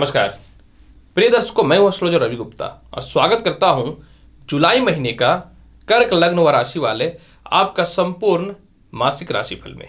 नमस्कार प्रिय दर्शकों, मैं हूं एस्ट्रोलॉजर रवि गुप्ता और स्वागत करता हूं जुलाई महीने का कर्क लग्न व राशि वाले आपका संपूर्ण मासिक राशिफल में।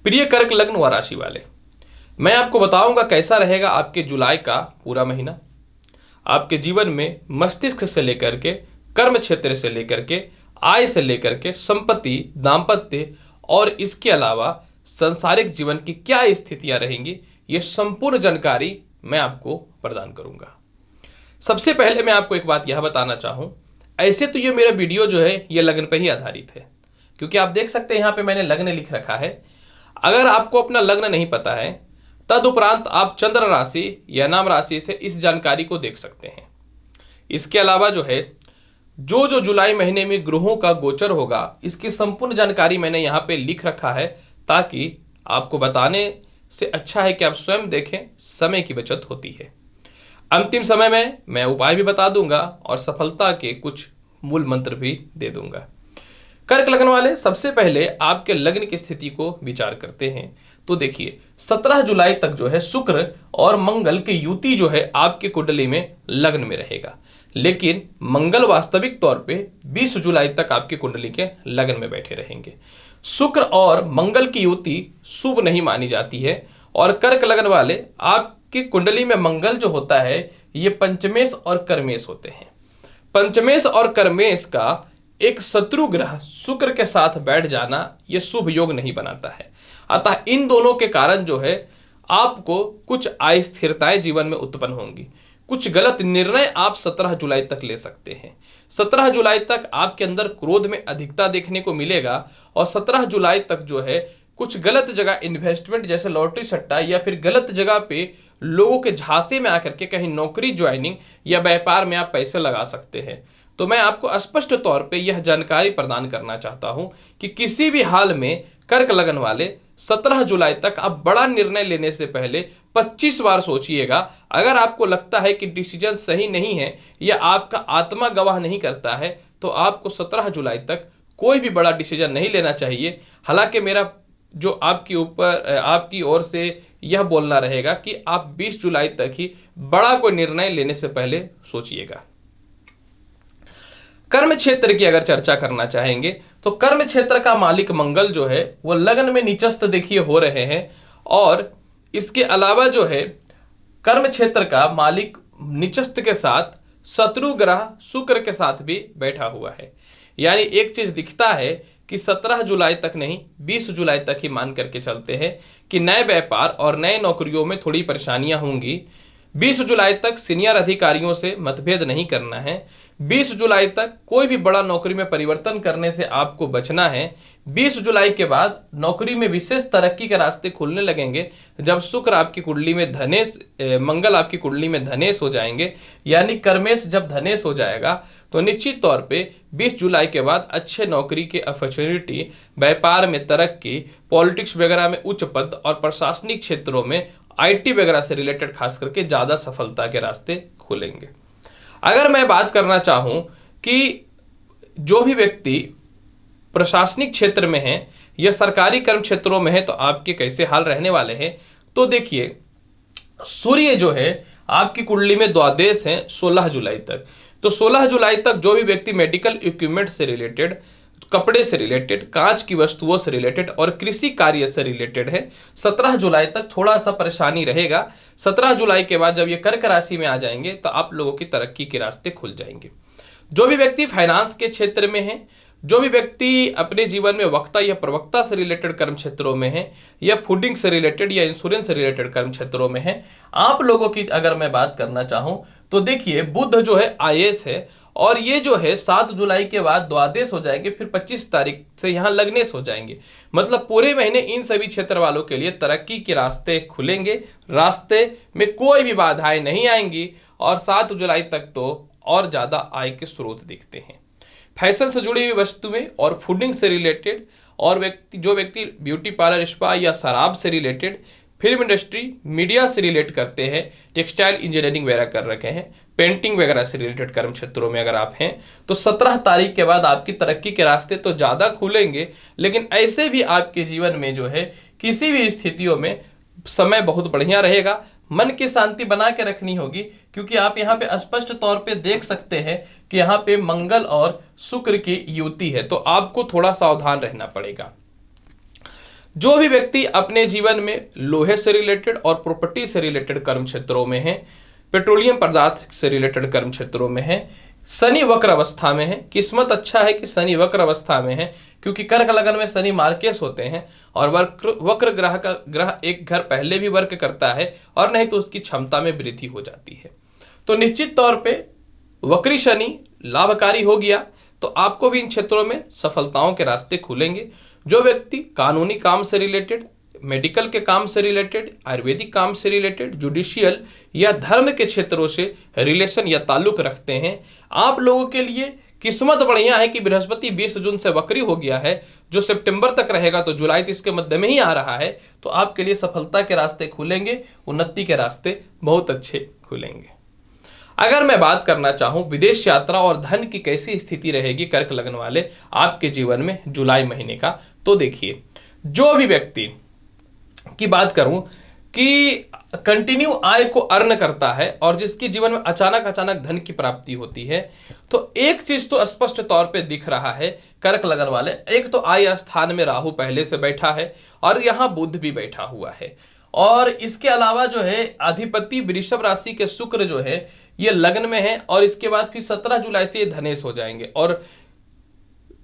प्रिय कर्क लग्न व राशि वाले, मैं आपको बताऊंगा कैसा रहेगा आपके जुलाई का पूरा महीना। आपके जीवन में मस्तिष्क से लेकर के, कर्म क्षेत्र से लेकर के, आय से लेकर के, संपत्ति, दाम्पत्य और इसके अलावा सांसारिक जीवन की क्या स्थितियां रहेंगी, ये संपूर्ण जानकारी मैं आपको प्रदान करूंगा। सबसे पहले मैं आपको एक बात यह बताना चाहूं, ऐसे तो ये मेरा वीडियो जो है ये लग्न पे ही आधारित है, क्योंकि आप देख सकते हैं यहाँ पे मैंने लग्न लिख रखा है। अगर आपको अपना लग्न नहीं पता है, तदुपरांत आप चंद्र राशि या नाम राशि से इस जानकारी को देख सकते हैं। इसके अलावा जो है जो जुलाई महीने में ग्रहों का गोचर होगा, इसकी संपूर्ण जानकारी मैंने यहाँ पे लिख रखा है, ताकि आपको बताने से अच्छा है कि आप स्वयं देखें, समय की बचत होती है। अंतिम समय में मैं उपाय भी बता दूंगा और सफलता के कुछ मूल मंत्र भी दे दूंगा। कर्क लग्न वाले, सबसे पहले आपके लग्न की स्थिति को विचार करते हैं। तो देखिए 17 जुलाई तक जो है शुक्र और मंगल की युति जो है आपकी कुंडली में लग्न में रहेगा, लेकिन मंगल वास्तविक तौर पे 20 जुलाई तक आपकी कुंडली के लग्न में बैठे रहेंगे। शुक्र और मंगल की युति शुभ नहीं मानी जाती है और कर्क लग्न वाले, आपकी कुंडली में मंगल जो होता है ये पंचमेश और कर्मेश होते हैं। पंचमेश और कर्मेश का एक शत्रु ग्रह शुक्र के साथ बैठ जाना ये शुभ योग नहीं बनाता है। अतः इन दोनों के कारण जो है आपको कुछ अस्थिरताएं जीवन में उत्पन्न होंगी, कुछ गलत निर्णय आप 17 जुलाई तक ले सकते हैं। 17 जुलाई तक आपके अंदर क्रोध में अधिकता देखने को मिलेगा और 17 जुलाई तक जो है कुछ गलत जगह इन्वेस्टमेंट जैसे लॉटरी सट्टा या फिर गलत जगह पे लोगों के झांसे में आकर के कहीं नौकरी ज्वाइनिंग या व्यापार में आप पैसे लगा सकते हैं। तो मैं आपको स्पष्ट तौर पे यह जानकारी प्रदान करना चाहता हूं कि किसी भी हाल में कर्क लगन वाले 17 जुलाई तक आप बड़ा निर्णय लेने से पहले 25 बार सोचिएगा। अगर आपको लगता है कि डिसीजन सही नहीं है या आपका आत्मा गवाह नहीं करता है, तो आपको 17 जुलाई तक कोई भी बड़ा डिसीजन नहीं लेना चाहिए। हालांकि मेरा जो आपकी ओर से यह बोलना रहेगा कि आप 20 जुलाई तक ही बड़ा कोई निर्णय लेने से पहले सोचिएगा। कर्म क्षेत्र की अगर चर्चा करना चाहेंगे तो कर्म क्षेत्र का मालिक मंगल जो है वो लग्न में नीचस्थ देखिए हो रहे हैं, और इसके अलावा जो है कर्म क्षेत्र का मालिक नीचस्थ के साथ शत्रु ग्रह शुक्र के साथ भी बैठा हुआ है। यानी एक चीज दिखता है कि 17 जुलाई तक नहीं, 20 जुलाई तक ही मान करके चलते हैं कि नए व्यापार और नए नौकरियों में थोड़ी परेशानियां होंगी। 20 जुलाई तक सीनियर अधिकारियों से मतभेद नहीं करना है। 20 जुलाई तक कोई भी बड़ा नौकरी में परिवर्तन करने से आपको बचना है। 20 जुलाई के बाद नौकरी में विशेष तरक्की के रास्ते खुलने लगेंगे जब शुक्र आपकी कुंडली में धनेश, मंगल आपकी कुंडली में धनेश हो जाएंगे। यानी कर्मेश जब धनेश हो जाएगा तो निश्चित तौर पे 20 जुलाई के बाद अच्छे नौकरी के अपॉर्चुनिटी, व्यापार में तरक्की, पॉलिटिक्स वगैरह में उच्च पद और प्रशासनिक क्षेत्रों में आईटी वगैरह से रिलेटेड खास करके ज्यादा सफलता के रास्ते खुलेंगे। अगर मैं बात करना चाहूं कि जो भी व्यक्ति प्रशासनिक क्षेत्र में है या सरकारी कर्म क्षेत्रों में है तो आपके कैसे हाल रहने वाले हैं, तो देखिए सूर्य जो है आपकी कुंडली में द्वादश है 16 जुलाई तक। तो 16 जुलाई तक जो भी व्यक्ति मेडिकल इक्विपमेंट से रिलेटेड, कपड़े से रिलेटेड, कांच की वस्तुओं से रिलेटेड और कृषि कार्य से रिलेटेड है, 17 जुलाई तक थोड़ा सा परेशानी रहेगा। 17 जुलाई के बाद जब ये कर्क राशि में आ जाएंगे तो आप लोगों की तरक्की के रास्ते खुल जाएंगे। जो भी व्यक्ति फाइनेंस के क्षेत्र में है, जो भी व्यक्ति अपने जीवन में वक्ता या प्रवक्ता से रिलेटेड कर्म क्षेत्रों में है या फूडिंग से रिलेटेड या इंश्योरेंस से रिलेटेड कर्म क्षेत्रों में है, आप लोगों की अगर मैं बात करना चाहूं तो देखिए बुध जो है आईएएस है और ये जो है 7 जुलाई के बाद द्वादश हो जाएंगे, फिर 25 तारीख से यहाँ लग्नेश हो जाएंगे। मतलब पूरे महीने इन सभी क्षेत्र वालों के लिए तरक्की के रास्ते खुलेंगे, रास्ते में कोई भी बाधाएं नहीं आएंगी और 7 जुलाई तक तो और ज्यादा आय के स्रोत दिखते हैं। फैशन से जुड़ी हुई वस्तुएं और फूडिंग से रिलेटेड, और जो व्यक्ति ब्यूटी पार्लर, स्पा या शराब से रिलेटेड, फिल्म इंडस्ट्री, मीडिया से रिलेट करते हैं, टेक्सटाइल इंजीनियरिंग वगैरह कर रखे हैं, पेंटिंग वगैरह से रिलेटेड कर्म क्षेत्रों में अगर आप हैं तो 17 तारीख के बाद आपकी तरक्की के रास्ते तो ज़्यादा खुलेंगे। लेकिन ऐसे भी आपके जीवन में जो है किसी भी स्थितियों में समय बहुत बढ़िया रहेगा। मन की शांति बना के रखनी होगी, क्योंकि आप यहाँ पे स्पष्ट तौर पे देख सकते हैं कि यहाँ पे मंगल और शुक्र की युति है, तो आपको थोड़ा सावधान रहना पड़ेगा। जो भी व्यक्ति अपने जीवन में लोहे से रिलेटेड और प्रॉपर्टी से रिलेटेड कर्म क्षेत्रों में है, पेट्रोलियम पदार्थ से रिलेटेड कर्म क्षेत्रों में है, शनि वक्र अवस्था में है, किस्मत अच्छा है कि शनि वक्र अवस्था में है, क्योंकि कर्क लगन में शनि मार्केस होते हैं और वक्र ग्रह एक घर पहले भी वर्क करता है और नहीं तो उसकी क्षमता में वृद्धि हो जाती है। तो निश्चित तौर पे वक्री शनि लाभकारी हो गया तो आपको भी इन क्षेत्रों में सफलताओं के रास्ते खुलेंगे। जो व्यक्ति कानूनी काम से रिलेटेड, मेडिकल के काम से रिलेटेड, आयुर्वेदिक काम से रिलेटेड, जुडिशियल या धर्म के क्षेत्रों से रिलेशन या ताल्लुक रखते हैं, आप लोगों के लिए किस्मत बढ़िया है कि बृहस्पति 20 जून से वक्री हो गया है, जो सितंबर तक रहेगा, तो जुलाई तो इसके मध्य में ही आ रहा है, तो आपके लिए सफलता के रास्ते खुलेंगे, उन्नति के रास्ते बहुत अच्छे खुलेंगे। अगर मैं बात करना चाहूं विदेश यात्रा और धन की कैसी स्थिति रहेगी कर्क लग्न वाले आपके जीवन में जुलाई महीने का, तो देखिए, जो भी व्यक्ति की बात करूं कि कंटिन्यू आय को अर्न करता है और जिसके जीवन में अचानक अचानक धन की प्राप्ति होती है, तो एक चीज तो स्पष्ट तौर पे दिख रहा है कर्क लगन वाले, एक तो आय स्थान में राहु पहले से बैठा है और यहां बुध भी बैठा हुआ है, और इसके अलावा जो है अधिपति वृषभ राशि के शुक्र जो है ये लग्न में है, और इसके बाद फिर 17 जुलाई से ये धनेश हो जाएंगे और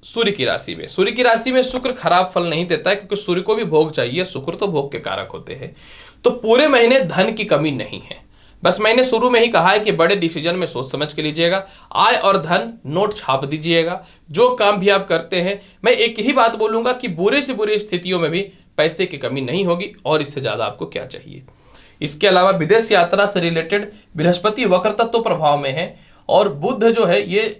सूर्य की राशि में। सूर्य की राशि में शुक्र खराब फल नहीं देता है, क्योंकि सूर्य को भी भोग चाहिए, शुक्र तो भोग के कारक होते हैं। तो पूरे महीने धन की कमी नहीं है। बस मैंने शुरू में ही कहा है कि बड़े डिसीजन में सोच समझ के लीजिएगा, आय और धन नोट छाप दीजिएगा। जो काम भी आप करते हैं, मैं एक ही बात बोलूंगा कि बुरे से बुरे स्थितियों में भी पैसे की कमी नहीं होगी, और इससे ज्यादा आपको क्या चाहिए। इसके अलावा विदेश यात्रा से रिलेटेड बृहस्पति वक्र तत्व प्रभाव में है, और बुध जो है ये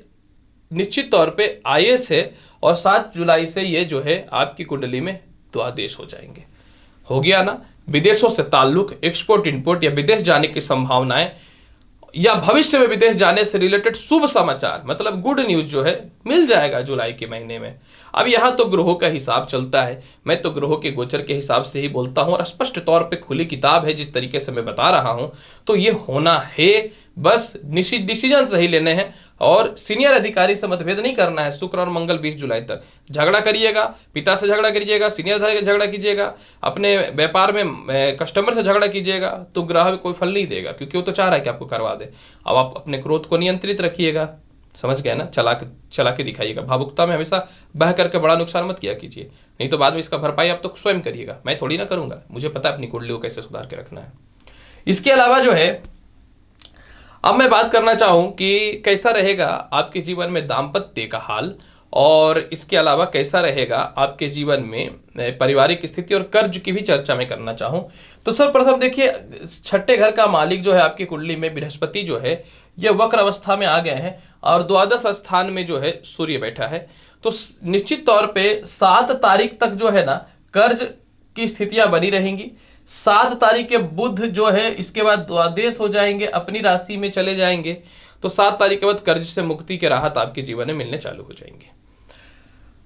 निश्चित तौर पे आईएएस है, और 7 जुलाई से ये जो है आपकी कुंडली में द्वादश हो जाएंगे। हो गया ना। विदेशों से ताल्लुक, एक्सपोर्ट इंपोर्ट या विदेश जाने की संभावनाएं या भविष्य में विदेश जाने से रिलेटेड शुभ समाचार, मतलब गुड न्यूज जो है मिल जाएगा जुलाई के महीने में। अब यहां तो ग्रहों का हिसाब चलता है, मैं तो ग्रहों के गोचर के हिसाब से ही बोलता हूं, और स्पष्ट तौर पे खुली किताब है जिस तरीके से मैं बता रहा हूं, तो ये होना है। बस डिसीजन सही लेने हैं, और सीनियर अधिकारी से मतभेद नहीं करना है। शुक्र और मंगल 20 जुलाई तक झगड़ा करिएगा, पिता से झगड़ा करिएगा, सीनियर अधिकारी से झगड़ा कीजिएगा, अपने व्यापार में कस्टमर से झगड़ा कीजिएगा, तो ग्रह कोई फल नहीं देगा, क्योंकि वो तो चाह रहा है कि आपको करवा दे। अब आप अपने क्रोध को नियंत्रित रखिएगा, समझ गए ना। चला के दिखाइएगा। भावुकता में हमेशा बह करके बड़ा नुकसान मत किया कीजिए, नहीं तो बाद में इसका भरपाई आप तो स्वयं करिएगा, मैं थोड़ी ना करूंगा। मुझे पता है अपनी कुंडली को कैसे सुधार के रखना है। इसके अलावा जो है, अब मैं बात करना चाहूं कि कैसा रहेगा आपके जीवन में दाम्पत्य का हाल, और इसके अलावा कैसा रहेगा आपके जीवन में पारिवारिक स्थिति और कर्ज की भी चर्चा मैं करना चाहूं। तो सर्वप्रथम देखिए, छठे घर का मालिक जो है आपकी कुंडली में बृहस्पति जो है ये वक्र अवस्था में आ गए हैं, और द्वादश स्थान में जो है सूर्य बैठा है। तो निश्चित तौर पे 7 तारीख तक जो है ना कर्ज की स्थितियां बनी रहेंगी। 7 तारीख के बुध जो है इसके बाद द्वादश हो जाएंगे, अपनी राशि में चले जाएंगे, तो 7 तारीख के बाद कर्ज से मुक्ति के राहत आपके जीवन में मिलने चालू हो जाएंगे।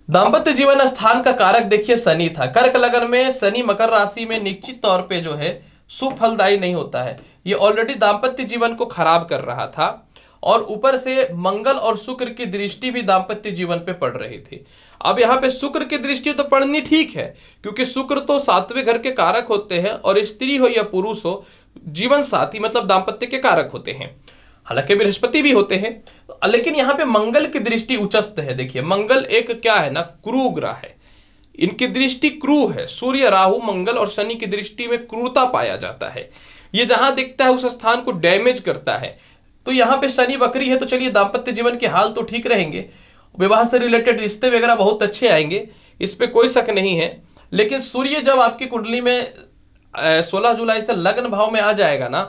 दाम्पत्य जीवन स्थान का कारक देखिए शनि था। कर्क लगन में शनि मकर राशि में निश्चित तौर पे जो है सुफलदायी नहीं होता है, ये ऑलरेडी दाम्पत्य जीवन को खराब कर रहा था, और ऊपर से मंगल और शुक्र की दृष्टि भी दाम्पत्य जीवन पे पड़ रही थी। अब यहाँ पे शुक्र की दृष्टि तो पड़नी ठीक है, क्योंकि शुक्र तो 7वें घर के कारक होते हैं, और स्त्री हो या पुरुष हो, जीवन साथी मतलब दाम्पत्य के कारक होते हैं। हालांकि बृहस्पति भी होते हैं, लेकिन यहाँ पे मंगल की दृष्टि उच्चस्त है। देखिए, मंगल एक क्या है ना, क्रूर ग्रह है, इनकी दृष्टि क्रूर है। सूर्य, राहु, मंगल और शनि की दृष्टि में क्रूरता पाया जाता है। ये जहां दिखता है उस स्थान को डैमेज करता है। तो यहाँ पे शनि वक्री है, तो चलिए दाम्पत्य जीवन के हाल तो ठीक रहेंगे, विवाह से रिलेटेड रिश्ते वगैरह बहुत अच्छे आएंगे, इस पे कोई शक नहीं है। लेकिन सूर्य जब आपकी कुंडली में 16 जुलाई से लग्न भाव में आ जाएगा ना,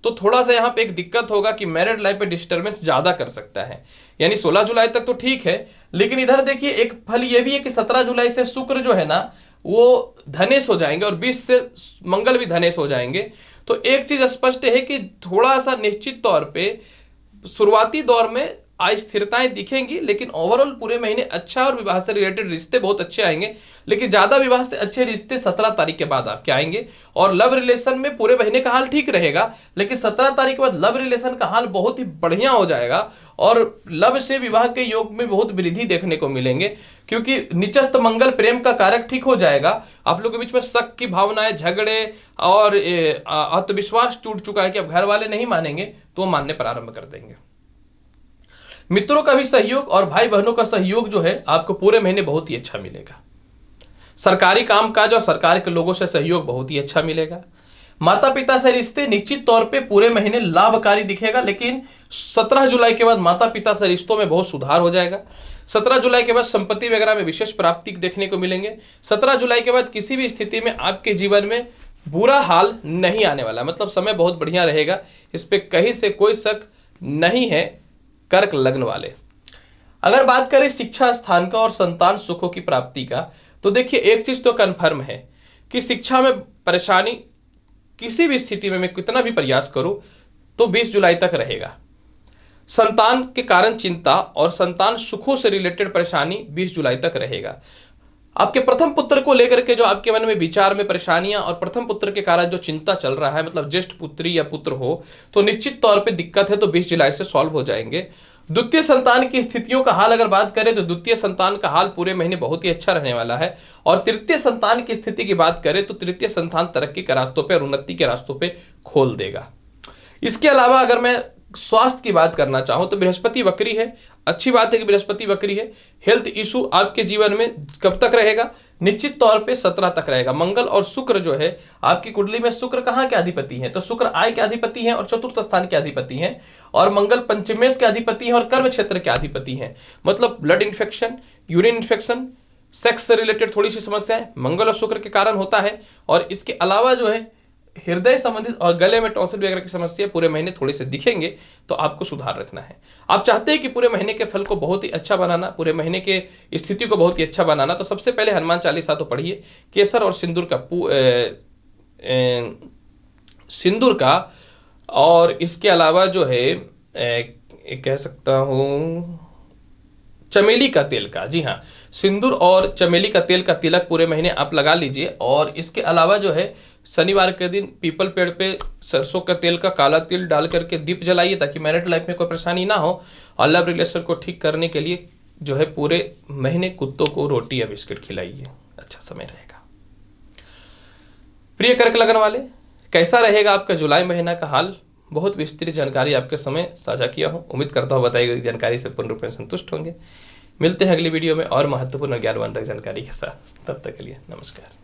तो थोड़ा सा यहाँ पे एक दिक्कत होगा कि मैरिड लाइफ पे डिस्टर्बेंस ज्यादा कर सकता है। यानी 16 जुलाई तक तो ठीक है, लेकिन इधर देखिए एक फल ये भी है कि 17 जुलाई से शुक्र जो है ना वो धनेश हो जाएंगे, और 20 से मंगल भी धनेश हो जाएंगे। तो एक चीज स्पष्ट है कि थोड़ा सा निश्चित तौर पे शुरुआती दौर में अस्थिरताएं दिखेंगी, लेकिन ओवरऑल पूरे महीने अच्छा और विवाह से रिलेटेड रिश्ते बहुत अच्छे आएंगे। लेकिन ज्यादा विवाह से अच्छे रिश्ते 17 तारीख के बाद आपके आएंगे। और लव रिलेशन में पूरे महीने का हाल ठीक रहेगा, लेकिन 17 तारीख के बाद लव रिलेशन का हाल बहुत ही बढ़िया हो जाएगा और लव से विवाह के योग में बहुत वृद्धि देखने को मिलेंगे, क्योंकि निचस्त मंगल प्रेम का कारक ठीक हो जाएगा। आप लोगों के बीच में शक की भावनाएं, झगड़े और आत्मविश्वास टूट चुका है कि अब घर वाले नहीं मानेंगे तो वो मानने प्रारंभ कर देंगे। मित्रों का भी सहयोग और भाई बहनों का सहयोग जो है आपको पूरे महीने बहुत ही अच्छा मिलेगा। सरकारी कामकाज और सरकार के लोगों से सहयोग बहुत ही अच्छा मिलेगा। माता पिता से रिश्ते निश्चित तौर पे पूरे महीने लाभकारी दिखेगा, लेकिन 17 जुलाई के बाद माता पिता से रिश्तों में बहुत सुधार हो जाएगा। 17 जुलाई के बाद संपत्ति वगैरह में विशेष प्राप्ति देखने को मिलेंगे। 17 जुलाई के बाद किसी भी स्थिति में आपके जीवन में बुरा हाल नहीं आने वाला, मतलब समय बहुत बढ़िया रहेगा, इस पे कहीं से कोई शक नहीं है। कर्क लग्न वाले, अगर बात करें शिक्षा स्थान का और संतान सुखों की प्राप्ति का, तो देखिए एक चीज तो कन्फर्म है कि शिक्षा में परेशानी किसी भी स्थिति में मैं कितना भी प्रयास करूं तो 20 जुलाई तक रहेगा। संतान के कारण चिंता और संतान सुखों से रिलेटेड परेशानी 20 जुलाई तक रहेगा। आपके प्रथम पुत्र को लेकर के जो आपके मन में विचार में परेशानियां और प्रथम पुत्र के कारण जो चिंता चल रहा है, मतलब ज्येष्ठ पुत्री या पुत्र हो, तो निश्चित तौर पे दिक्कत है, तो 20 जुलाई से सॉल्व हो जाएंगे। द्वितीय संतान की स्थितियों का हाल अगर बात करें तो द्वितीय संतान का हाल पूरे महीने बहुत ही अच्छा रहने वाला है। और तृतीय संतान की स्थिति की बात करें तो तृतीय संतान तरक्की के रास्तों पे और उन्नति के रास्तों पे खोल देगा। इसके अलावा अगर मैं स्वास्थ्य की बात करना चाहूं तो बृहस्पति वक्री है, अच्छी बात है कि बृहस्पति वक्री है। हेल्थ इशू आपके जीवन में कब तक रहेगा? निश्चित तौर पे 17 तक रहेगा। मंगल और शुक्र जो है आपकी कुंडली में, शुक्र कहाँ के अधिपति हैं? तो शुक्र आय के अधिपति हैं और चतुर्थ स्थान के अधिपति हैं, और मंगल पंचमेश के अधिपति हैं और कर्म क्षेत्र के अधिपति हैं। मतलब blood infection, urine infection, sex से रिलेटेड थोड़ी सी समस्याएं मंगल और शुक्र के कारण होता है। और इसके अलावा जो है हृदय संबंधित और गले में टॉन्सिल वगैरह की समस्या पूरे महीने थोड़े से दिखेंगे, तो आपको सुधार रखना है। आप चाहते हैं कि पूरे महीने के फल को बहुत ही अच्छा बनाना, पूरे महीने के स्थिति को बहुत ही अच्छा बनाना, तो सबसे पहले हनुमान चालीसा तो पढ़िए, केसर और सिंदूर का और इसके अलावा जो है कह सकता हूं चमेली का तेल का, जी हाँ, सिंदूर और चमेली का तेल का तिलक पूरे महीने आप लगा लीजिए। और इसके अलावा जो है शनिवार के दिन पीपल पेड़ पे सरसों का तेल का काला तिल डाल करके दीप जलाइए, ताकि मैरिड लाइफ में कोई परेशानी ना हो। और लव रिलेशन को ठीक करने के लिए जो है पूरे महीने कुत्तों को रोटी या बिस्किट खिलाइए, अच्छा समय रहेगा। प्रिय कर्क लगन वाले, कैसा रहेगा आपका जुलाई महीना का हाल? बहुत विस्तृत जानकारी आपके समय साझा किया हूं, उम्मीद करता हूं बताई गई जानकारी से पूर्ण रूप में संतुष्ट होंगे। मिलते हैं अगली वीडियो में और महत्वपूर्ण ज्ञानवर्धक जानकारी के साथ, तब तक के लिए नमस्कार।